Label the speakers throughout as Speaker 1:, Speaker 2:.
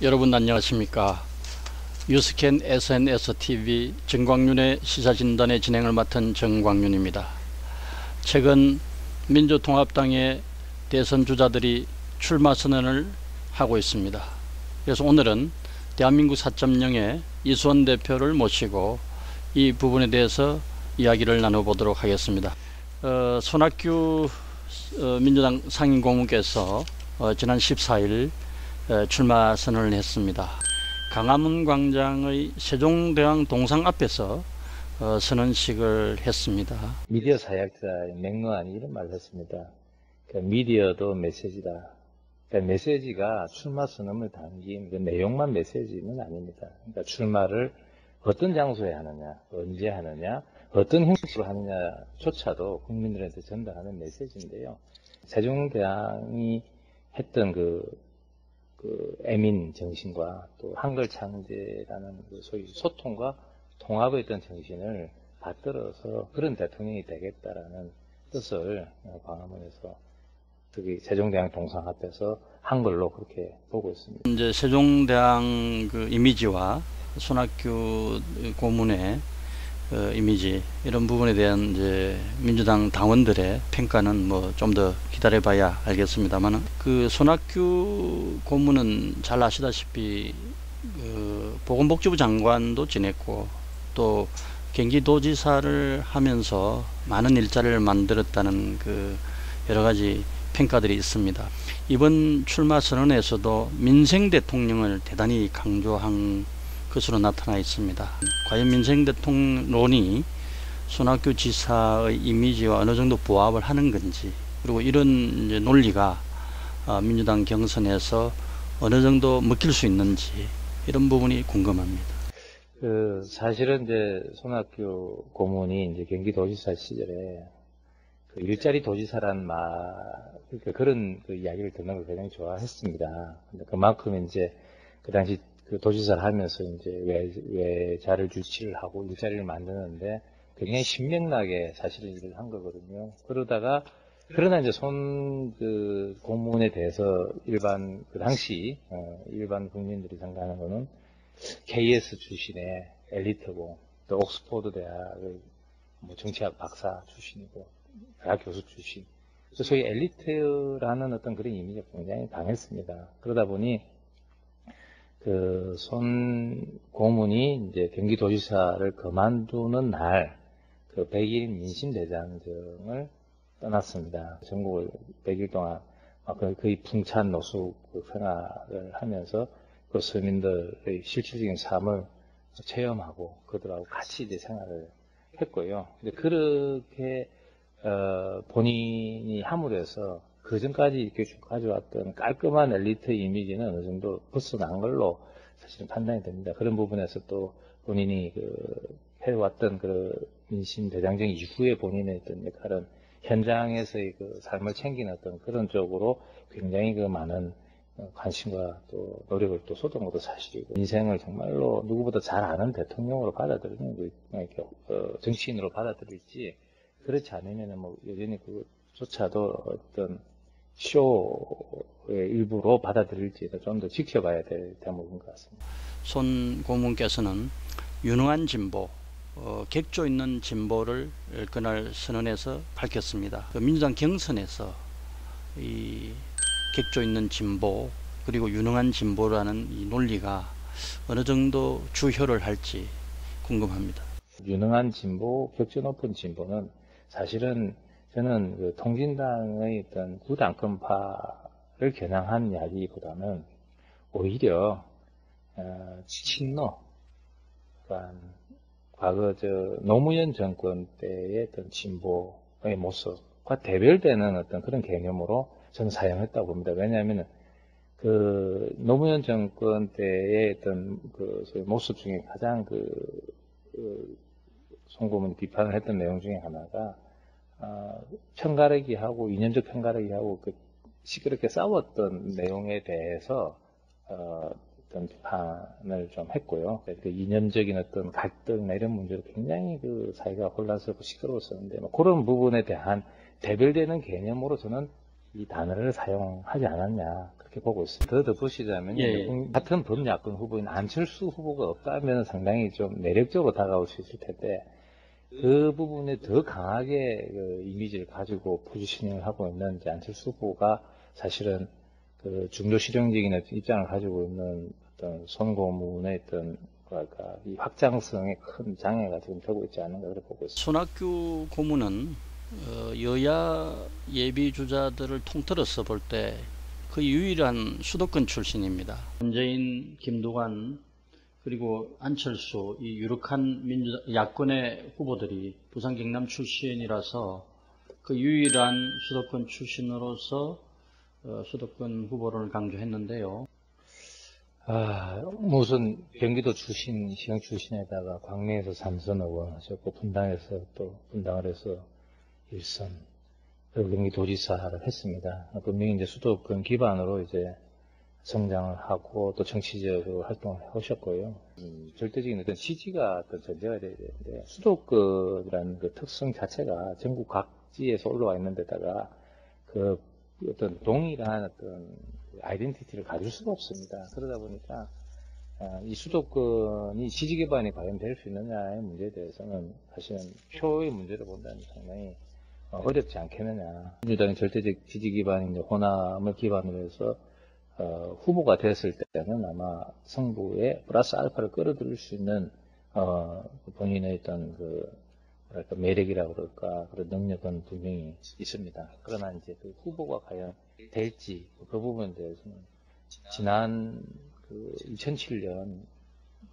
Speaker 1: 여러분 안녕하십니까? 유스캔 SNSTV 정광윤의 시사진단의 진행을 맡은 정광윤입니다. 최근 민주통합당의 대선 주자들이 출마 선언을 하고 있습니다. 그래서 오늘은 대한민국 4.0의 이수원 대표를 모시고 이 부분에 대해서 이야기를 나눠보도록 하겠습니다. 손학규 민주당 상임고문께서 지난 14일 출마 선언을 했습니다. 광화문 광장의 세종대왕 동상 앞에서 선언식을 했습니다.
Speaker 2: 미디어 사역자의 맥루안이 이런 말을 했습니다. 그러니까 미디어도 메시지다. 그러니까 메시지가 출마 선언을 담긴 그 내용만 메시지는 아닙니다. 그러니까 출마를 어떤 장소에 하느냐, 언제 하느냐, 어떤 형식으로 하느냐조차도 국민들한테 전달하는 메시지인데요. 세종대왕이 했던 그 애민 정신과 또 한글 창제라는 그 소위 소통과 통합의 어떤 정신을 받들어서 그런 대통령이 되겠다라는 뜻을 광화문에서 특히 세종대왕 동상 앞에서 한글로 그렇게 보고 있습니다.
Speaker 1: 이제 세종대왕 그 이미지와 손학규 고문의 이미지 이런 부분에 대한 이제 민주당 당원들의 평가는 뭐 좀 더 기다려봐야 알겠습니다만, 그 손학규 고문은 잘 아시다시피 보건복지부 장관도 지냈고 또 경기도지사를 하면서 많은 일자리를 만들었다는 그 여러 가지 평가들이 있습니다. 이번 출마 선언에서도 민생 대통령을 대단히 강조한 것으로 나타나 있습니다. 과연 민생 대통령론이 손학규 지사의 이미지와 어느 정도 부합을 하는 건지, 그리고 이런 이제 논리가 민주당 경선에서 어느 정도 먹힐 수 있는지, 이런 부분이 궁금합니다.
Speaker 2: 사실은 이제 손학규 고문이 이제 경기도지사 시절에 그 일자리 도지사란 말, 그러니까 그런 그 이야기를 듣는 걸 굉장히 좋아했습니다. 근데 그만큼 이제 그 당시 그 도지사를 하면서 이제 외자를 유치를 하고 일자리를 만드는데 굉장히 신명나게 사실 일을 한 거거든요. 그러나 이제 그 고문에 대해서 그 당시, 일반 국민들이 생각하는 거는 KS 출신의 엘리트고, 또 옥스포드 대학의 뭐 정치학 박사 출신이고, 대학 교수 출신. 그래서 소위 엘리트라는 어떤 그런 이미지가 굉장히 강했습니다. 그러다 보니 그 손 고문이 이제 경기도지사를 그만두는 날, 그 100일 민심대장정을 떠났습니다. 전국을 100일 동안 거의 풍찬 노숙 생활을 하면서 그 서민들의 실질적인 삶을 체험하고 그들하고 같이 이제 생활을 했고요. 근데 그렇게 본인이 함으로써 그 전까지 이렇게 쭉 가져왔던 깔끔한 엘리트 이미지는 어느 정도 벗어난 걸로 사실은 판단이 됩니다. 그런 부분에서 또 본인이 해왔던 민심 대장정 이후에 본인의 어떤 역할은 현장에서의 그 삶을 챙기는 어떤 그런 쪽으로 굉장히 많은 관심과 또 노력을 또 쏟은 것도 사실이고, 인생을 정말로 누구보다 잘 아는 대통령으로 받아들이는 이렇게 정치인으로 받아들일지, 그렇지 않으면 뭐 여전히 그조차도 어떤 쇼의 일부로 받아들일지는 좀 더 지켜봐야 될 대목인 것 같습니다.
Speaker 1: 손 고문께서는 유능한 진보, 객조 있는 진보를 그날 선언해서 밝혔습니다. 민주당 경선에서 이 객조 있는 진보 그리고 유능한 진보라는 이 논리가 어느 정도 주효를 할지 궁금합니다.
Speaker 2: 유능한 진보, 격조 높은 진보는 사실은 저는 그 통진당의 어떤 구당권파를 겨냥한 이야기보다는 오히려 친노, 그러니까 과거 노무현 정권 때의 어떤 진보의 모습과 대별되는 어떤 그런 개념으로 저는 사용했다고 봅니다. 왜냐하면 노무현 정권 때의 어떤 소위 모습 중에 가장 송고문 비판을 했던 내용 중에 하나가 편가르기하고 이념적 편가르기하고 시끄럽게 싸웠던 내용에 대해서 어떤 비판을 좀 했고요. 그 이념적인 어떤 갈등이나 이런 문제로 굉장히 사회가 혼란스럽고 시끄러웠었는데, 그런 부분에 대한 대별되는 개념으로 저는 이 단어를 사용하지 않았냐 그렇게 보고 있습니다. 더 덧붙이자면
Speaker 1: 예.
Speaker 2: 같은 범야권 후보인 안철수 후보가 없다면 상당히 좀 매력적으로 다가올 수 있을 텐데 그 부분에 더 강하게 그 이미지를 가지고 포지셔닝을 하고 있는 이제 안철수 후보가 사실은 그 중도 실용적인 어떤 입장을 가지고 있는 어떤 손고문의 어떤 뭐랄까 이 확장성에 큰 장애가 지금 되고 있지 않는가 그렇게 보고 있습니다.
Speaker 1: 손학규 고문은 여야 예비 주자들을 통틀어서 볼 때 그 유일한 수도권 출신입니다. 문재인, 김두관 그리고 안철수 이 유력한 야권의 후보들이 부산 경남 출신이라서 그 유일한 수도권 출신으로서 수도권 후보를 강조했는데요.
Speaker 2: 무슨 경기도 출신, 시흥 출신에다가 광명에서 3선 의원 하셨고 분당에서 또 분당을 해서 1선 그리고 경기도지사를 했습니다. 분명히 이제 수도권 기반으로 이제 성장을 하고 또 정치적으로 활동을 하셨고요. 절대적인 어떤 지지가 어떤 전제가 돼야 되는데 수도권이라는 그 특성 자체가 전국 각지에서 올라와 있는 데다가 그 어떤 동일한 어떤 아이덴티티를 가질 수가 없습니다. 그러다 보니까 이 수도권이 지지 기반이 과연 될 수 있느냐의 문제에 대해서는 사실은 표의 문제를 본다면 상당히 어렵지 않겠느냐. 민주당의 절대적 지지 기반인 이제 호남을 기반으로 해서 후보가 됐을 때는 아마 승부에 플러스 알파를 끌어들일 수 있는 본인의 어떤 그 뭐랄까 매력이라고 그럴까 그런 능력은 분명히 있습니다. 그러나 이제 그 후보가 과연 될지 그 부분에 대해서는 지난 그 2007년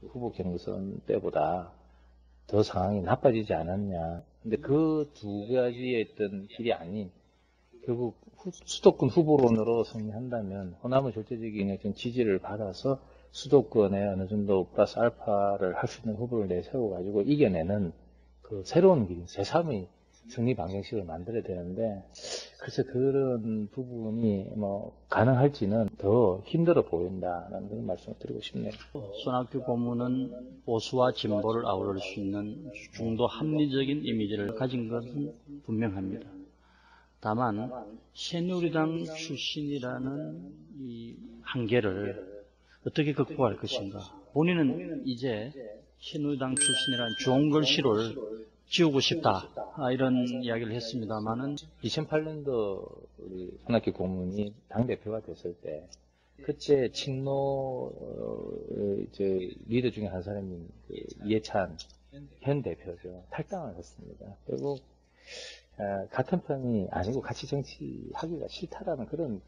Speaker 2: 후보 경선 때보다 더 상황이 나빠지지 않았냐. 근데 그 두 가지의 어떤 길이 아닌 결국 수도권 후보론으로 승리한다면 호남의 절대적인 어떤 지지를 받아서 수도권에 어느 정도 플러스 알파를 할 수 있는 후보를 내세워 가지고 이겨내는 그 새로운 길, 제3의 승리 방정식을 만들어야 되는데 글쎄 그런 부분이 뭐 가능할지는 더 힘들어 보인다라는 그런 말씀을 드리고 싶네요.
Speaker 1: 손학규 고문은 보수와 진보를 아우를 수 있는 중도 합리적인 이미지를 가진 것은 분명합니다. 다만 새누리당 출신이라는 이 한계를 어떻게 극복할 것인가. 본인은 이제 새누리당 출신이라는 좋은 글씨를 지우고 싶다 이런 이야기를 했습니다만은
Speaker 2: 2008년도 우리 손학규 고문이 당대표가 됐을 때 그때 친노 리더 중에 한 사람인 그 이해찬 현 대표죠. 탈당을 했습니다. 결국 같은 편이 아니고 같이 정치하기가 싫다라는 그런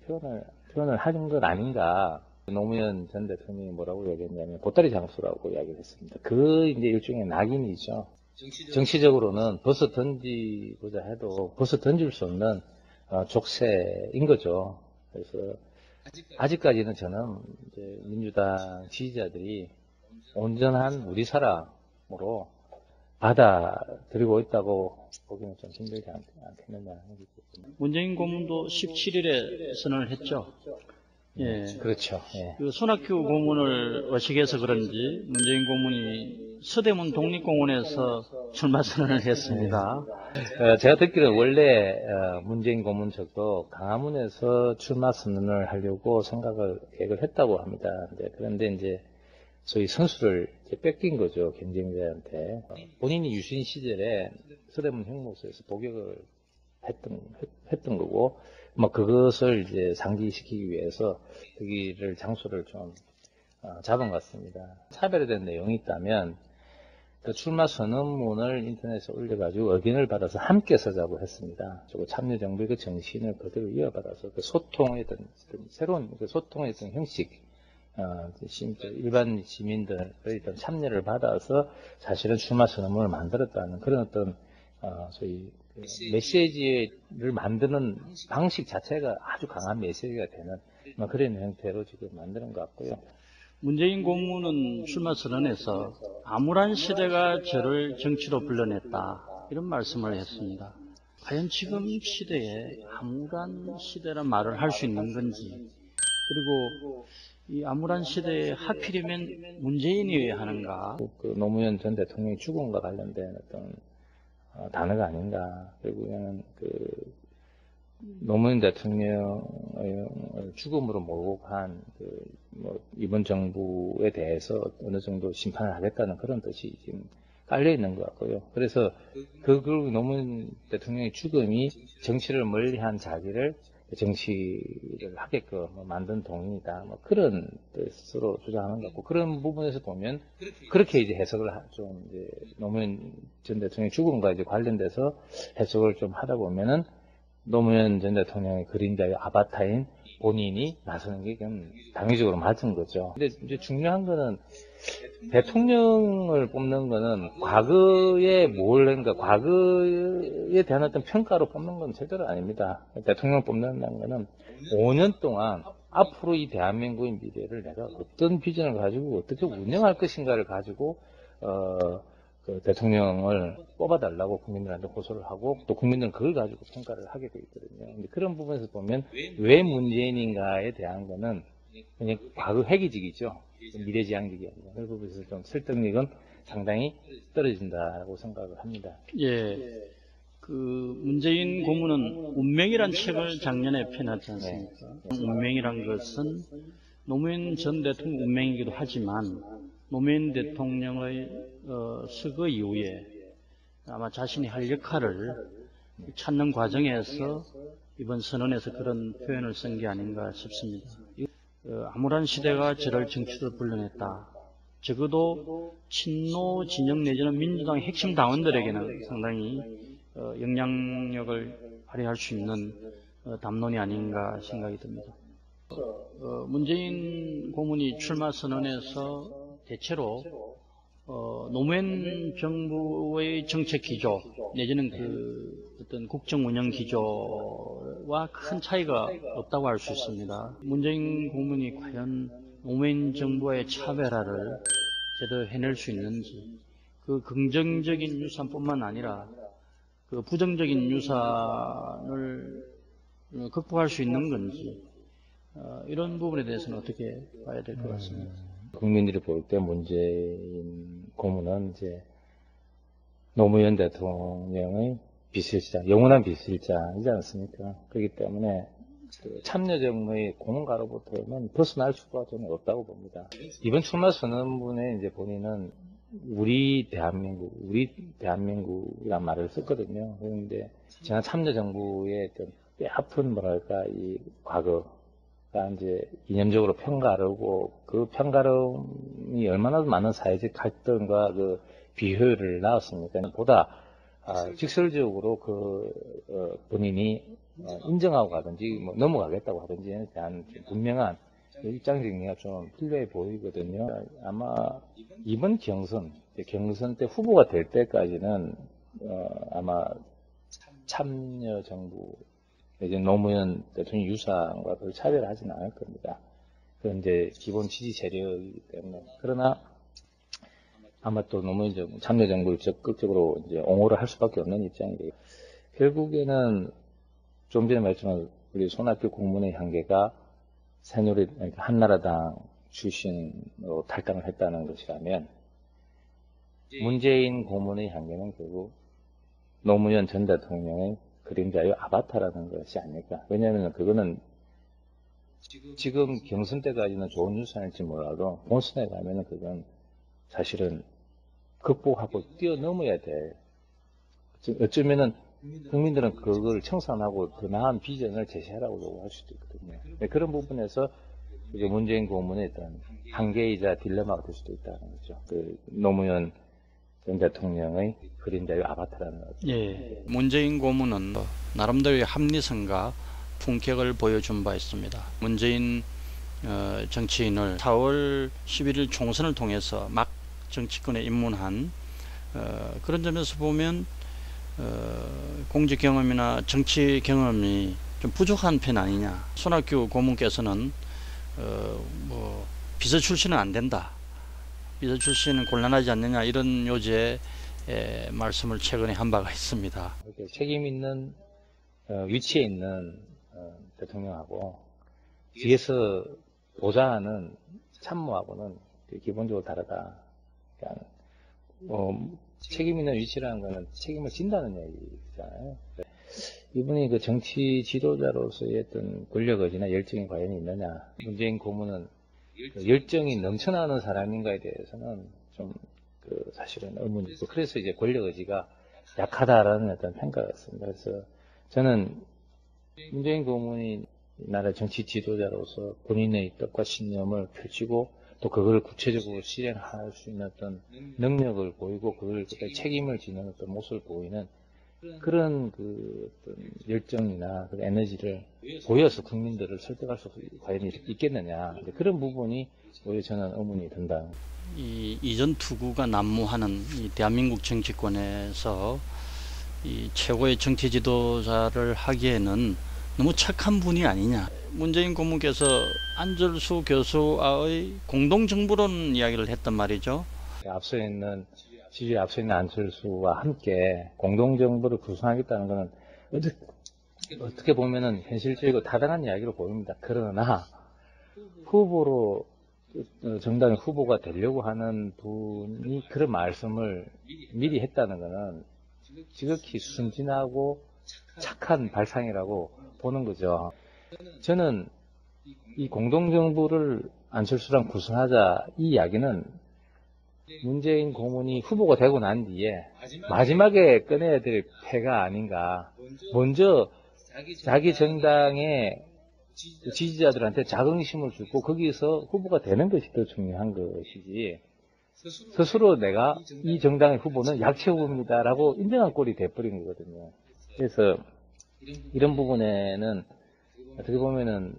Speaker 2: 표현을 하는 건 아닌가. 노무현 전 대통령이 뭐라고 얘기했냐면 보따리 장수라고 이야기를 했습니다. 그 이제 일종의 낙인이죠. 정치적으로는 벗어 던지고자 해도 벗어 던질 수 없는 족쇄인 거죠. 그래서 아직까지는 저는 이제 민주당 지지자들이 온전한 우리 사람으로 받아들이고 있다고 보기는 좀 힘들지 않겠느냐.
Speaker 1: 문재인 고문도 17일에 선언을 했죠. 예.
Speaker 2: 그렇죠. 예.
Speaker 1: 그 손학규 고문을 의식해서 그런지 문재인 고문이 서대문 독립공원에서 출마 선언을 했습니다.
Speaker 2: 제가 듣기로는 원래 문재인 고문 측도 광화문에서 출마 선언을 하려고 계획을 했다고 합니다. 그런데 이제 소위 선수를 이제 뺏긴 거죠, 경쟁자한테. 본인이 유신 시절에 서대문 형무소에서 복역을 했던 거고, 뭐 그것을 이제 상기시키기 위해서 거기를 장소를 좀 잡은 것 같습니다. 차별화된 내용이 있다면 그 출마 선언문을 인터넷에 올려가지고 의견을 받아서 함께 쓰자고 했습니다. 그리고 참여정부의 그 정신을 그대로 이어받아서 그 소통의 어떤 새로운 그 소통의 어떤 형식, 일반 시민들의 어떤 참여를 받아서 사실은 출마 선언문을 만들었다는 그런 어떤 소위 메시지를 만드는 방식 자체가 아주 강한 메시지가 되는 그런 형태로 지금 만드는 것 같고요.
Speaker 1: 문재인 고문은 출마 선언에서 암울한 시대가 저를 정치로 불러냈다 이런 말씀을 했습니다. 과연 지금 시대에 암울한 시대란 말을 할 수 있는 건지, 그리고 이 암울한 시대에 하필이면 문재인이어야 하는가.
Speaker 2: 그 노무현 전 대통령의 죽음과 관련된 어떤 단어가 아닌가. 결국에는 노무현 대통령의 죽음으로 몰고 간 이번 정부에 대해서 어느 정도 심판을 하겠다는 그런 뜻이 지금 깔려 있는 것 같고요. 그래서 결국 노무현 대통령의 죽음이 정치를 멀리한 자기를 정치를 하게끔 만든 동인이다. 그런 뜻으로 주장하는 것 같고, 그런 부분에서 보면 그렇게 이제 해석을 좀 이제 노무현 전 대통령 죽음과 이제 관련돼서 해석을 좀 하다 보면은 노무현 전 대통령의 그림자의 아바타인 본인이 나서는 게 그냥 당위적으로 맞은 거죠. 근데 이제 중요한 거는 대통령을 뽑는 거는 과거에 뭘 했는가, 과거에 대한 어떤 평가로 뽑는 건 절대로 아닙니다. 대통령을 뽑는다는 거는 5년 동안 앞으로 이 대한민국의 미래를 내가 어떤 비전을 가지고 어떻게 운영할 것인가를 가지고 그 대통령을 뽑아달라고 국민들한테 호소를 하고, 또 국민들은 그걸 가지고 평가를 하게 돼 있거든요. 근데 그런 부분에서 보면 왜 문재인인가에 대한 거는 그냥 과거 회기직이죠. 미래지향직이 아니라. 그 부분에서 좀 설득력은 상당히 떨어진다고 생각을 합니다.
Speaker 1: 예. 그 문재인 고문은 운명이란 책을 작년에 펴놨지 않습니까? 운명이란 것은 노무현 전 대통령 운명이기도 하지만 노무현 대통령의 서거 이후에 아마 자신이 할 역할을 찾는 과정에서 이번 선언에서 그런 표현을 쓴 게 아닌가 싶습니다. 암울한 시대가 저를 정치로 불러냈다. 적어도 친노 진영 내지는 민주당 핵심 당원들에게는 상당히 영향력을 발휘할 수 있는 담론이 아닌가 생각이 듭니다. 문재인 고문이 출마 선언에서 대체로 노무현 정부의 정책 기조 내지는 그 어떤 국정 운영 기조와 큰 차이가 없다고 할 수 있습니다. 문재인 고문이 과연 노무현 정부의 차별화를 제대로 해낼 수 있는지, 그 긍정적인 유산뿐만 아니라 그 부정적인 유산을 극복할 수 있는 건지, 이런 부분에 대해서는 어떻게 봐야 될 것 같습니다.
Speaker 2: 국민들이 볼 때 문재인 고문은 이제 노무현 대통령의 비서실장, 영원한 비서실장이지 않습니까? 그렇기 때문에 그 참여정부의 고문가로부터는 벗어날 수가 저는 없다고 봅니다. 이번 출마 선언문에 이제 본인은 우리 대한민국이란 말을 썼거든요. 그런데 지난 참여정부의 어떤 뼈아픈 뭐랄까 이 과거가 이제 이념적으로 편가르고, 그 편가름이 얼마나 많은 사회적 갈등과 그 비효율을 낳았습니까? 보다 직설적으로 본인이 인정하고 가든지 넘어가겠다고 하든지에 대한 분명한 입장 정리가 좀 필요해 보이거든요. 아마 이번 경선 때 후보가 될 때까지는 아마 참여정부 이제 노무현 대통령 유사과 별 차별하지는 않을 겁니다. 그건 이제 기본 지지 세력이기 때문에. 그러나 아마 또 노무현 참여정부를 적극적으로 이제 옹호를 할 수밖에 없는 입장이에요. 결국에는 좀 전에 말했지만 우리 손학규 고문의 한계가 새누리, 한나라당 출신으로 탈당을 했다는 것이라면, 문재인 고문의 한계는 결국 노무현 전 대통령의 그림자의 아바타라는 것이 아닐까. 왜냐하면 그거는 지금 경선 때까지는 좋은 유산일지 몰라도 본선에 가면은 그건 사실은 극복하고 뛰어넘어야 돼. 어쩌면은 국민들은 그걸 청산하고 더 나은 비전을 제시하라고 요구할 수도 있거든요. 그런 부분에서 이제 문재인 고문의 어떤 한계이자 딜레마가 될 수도 있다는 거죠. 그 노무현 전 대통령의 그림자의 아바타라는 거죠.
Speaker 1: 예, 문재인 고문은 나름대로의 합리성과 품격을 보여준 바 있습니다. 문재인 정치인을 4월 11일 총선을 통해서 막 정치권에 입문한 그런 점에서 보면 공직 경험이나 정치 경험이 좀 부족한 편 아니냐. 손학규 고문께서는 비서 출신은 안 된다, 비서 출신은 곤란하지 않느냐, 이런 요지의 말씀을 최근에 한 바가 있습니다.
Speaker 2: 책임 있는 위치에 있는 대통령하고 뒤에서 보좌하는 참모하고는 기본적으로 다르다. 그러니까 책임 있는 위치라는 거는 책임을 진다는 얘기잖아요. 이분이 그 정치 지도자로서의 어떤 권력 의지나 열정이 과연 있느냐. 문재인 고문은 그 열정이 넘쳐나는 사람인가에 대해서는 좀 사실은 의문이 있고, 그래서 이제 권력 의지가 약하다라는 어떤 평가가 있습니다. 그래서 저는 문재인 고문이 나라 정치 지도자로서 본인의 뜻과 신념을 펼치고 또 그걸 구체적으로 실행할 수 있는 어떤 능력을 보이고 그걸 책임을 지는 어떤 모습을 보이는 그런 어떤 열정이나 그 에너지를 보여서 국민들을 설득할 수 과연 있겠느냐. 그런 부분이 오히려 저는 의문이 든다.
Speaker 1: 이 이전 투구가 난무하는 이 대한민국 정치권에서 이 최고의 정치 지도자를 하기에는 너무 착한 분이 아니냐. 문재인 고문께서 안철수 교수와의 공동정부론 이야기를 했단 말이죠.
Speaker 2: 지지율이 앞서 있는 안철수와 함께 공동정부를 구성하겠다는 것은 어떻게 보면은 현실적이고 타당한 이야기로 보입니다. 그러나 후보로 정당의 후보가 되려고 하는 분이 그런 말씀을 미리 했다는 것은 지극히 순진하고 착한 발상이라고 보는 거죠. 저는 이 공동정부를 안철수랑 구성하자 이 이야기는 문재인 고문이 후보가 되고 난 뒤에 마지막에 꺼내야 될 패가 아닌가. 먼저 자기 정당의 지지자들한테 자긍심을 주고 거기서 후보가 되는 것이 더 중요한 것이지, 스스로 내가 이 정당의 후보는 약체 후보입니다라고 인정한 꼴이 돼버린 거거든요. 그래서 이런 부분에는 어떻게 보면은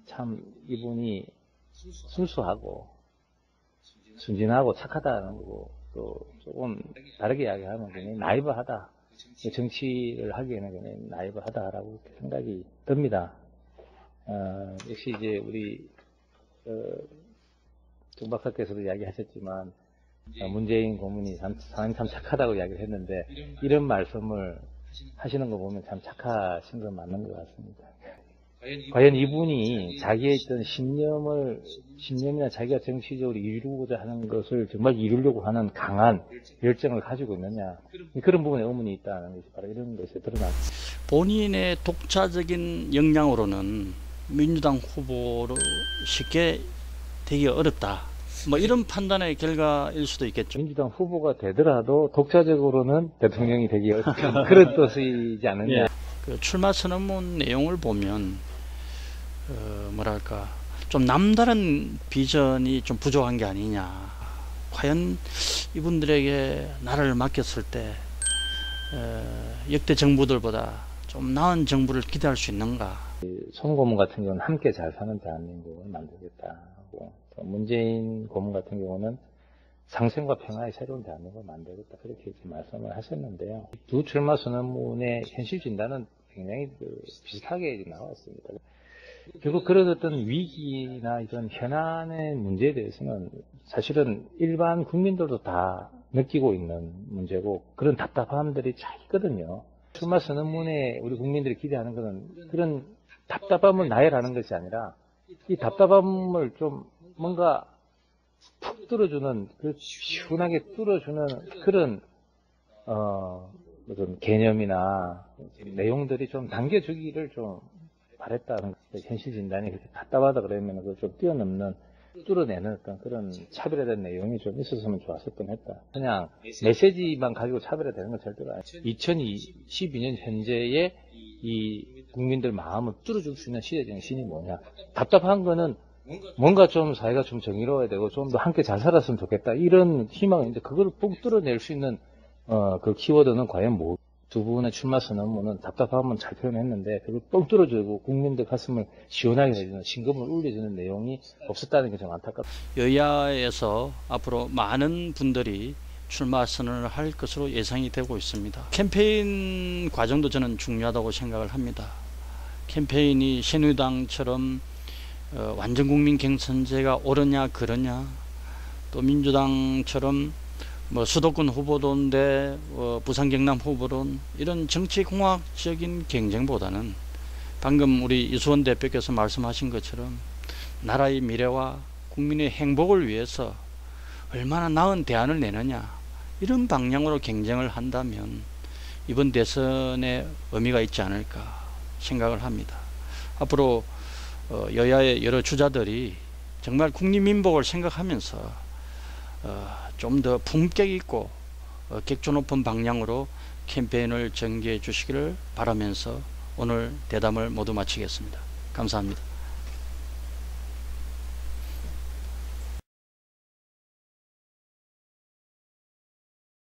Speaker 2: 참 이분이 순수하고 순진하고 착하다는 거고, 또 조금 다르게 이야기하면 굉장히 나이브하다. 정치를 하기에는 굉장히 나이브하다라고 생각이 듭니다. 역시 이제 우리 정 박사께서도 이야기하셨지만 문재인 고문이 상당히 참 착하다고 이야기를 했는데, 이런 말씀을 하시는 거 보면 참 착하신 건 맞는 것 같습니다. 과연 이분이 자기의 있던 신념이나 자기가 정치적으로 이루고자 하는 것을 정말 이루려고 하는 강한 열정을 가지고 있느냐, 그런 부분에 의문이 있다는 것이 바로 이런 것에 드러났습니다.
Speaker 1: 본인의 독자적인 역량으로는 민주당 후보로 쉽게 되기 어렵다. 뭐 이런 판단의 결과일 수도 있겠죠.
Speaker 2: 민주당 후보가 되더라도 독자적으로는 대통령이 되기 어렵다. 그런 뜻이지 않느냐.
Speaker 1: 예. 그 출마 선언문 내용을 보면 뭐랄까 좀 남다른 비전이 좀 부족한 게 아니냐. 과연 이분들에게 나라를 맡겼을 때 역대 정부들보다 좀 나은 정부를 기대할 수 있는가.
Speaker 2: 송 고문 같은 경우는 함께 잘 사는 대한민국을 만들겠다 하고, 또 문재인 고문 같은 경우는 상생과 평화의 새로운 대한민국을 만들겠다, 그렇게 말씀을 하셨는데요. 두 출마 선언문의 현실 진단은 굉장히 비슷하게 나왔습니다. 결국 그런 어떤 위기나 이런 현안의 문제에 대해서는 사실은 일반 국민들도 다 느끼고 있는 문제고, 그런 답답함들이 잘 있거든요. 출마 선언문에 우리 국민들이 기대하는 것은 그런 답답함을 나열하는 것이 아니라 이 답답함을 좀 뭔가 푹 뚫어주는, 시원하게 뚫어주는 그런 무슨 개념이나 내용들이 좀 담겨주기를 좀 바랬다는 거죠. 현실 진단이 그렇게 답답하다 그러면 그걸 좀 뛰어넘는, 뚫어내는 어떤 그런 차별화된 내용이 좀 있었으면 좋았을 뻔했다. 그냥 메시지만 가지고 차별화되는 건 절대로 아니죠. 2012년 현재의 이 국민들 마음을 뚫어줄 수 있는 시대 정신이 뭐냐. 답답한 거는 뭔가 좀 사회가 좀 정의로워야 되고 좀 더 함께 잘 살았으면 좋겠다, 이런 희망이 있는데, 그걸 뻥 뚫어낼 수 있는 그 키워드는 과연 뭐? 두 분의 출마 선언문은 답답함은 잘 표현했는데 그걸 뻥 뚫어주고 국민들 가슴을 시원하게 해주는, 심금을 울려주는 내용이 없었다는 게 좀 안타깝습니다.
Speaker 1: 여야에서 앞으로 많은 분들이 출마 선언을 할 것으로 예상이 되고 있습니다. 캠페인 과정도 저는 중요하다고 생각을 합니다. 캠페인이 새누리당처럼 완전 국민 경선제가 옳으냐 그러냐, 또 민주당처럼 뭐 수도권 후보도인데 부산 경남 후보론, 이런 정치공학적인 경쟁보다는 방금 우리 이수원 대표께서 말씀하신 것처럼 나라의 미래와 국민의 행복을 위해서 얼마나 나은 대안을 내느냐, 이런 방향으로 경쟁을 한다면 이번 대선에 의미가 있지 않을까 생각을 합니다. 앞으로 여야의 여러 주자들이 정말 국민민복을 생각하면서 좀 더 품격 있고 객조 높은 방향으로 캠페인을 전개해 주시기를 바라면서 오늘 대담을 모두 마치겠습니다. 감사합니다.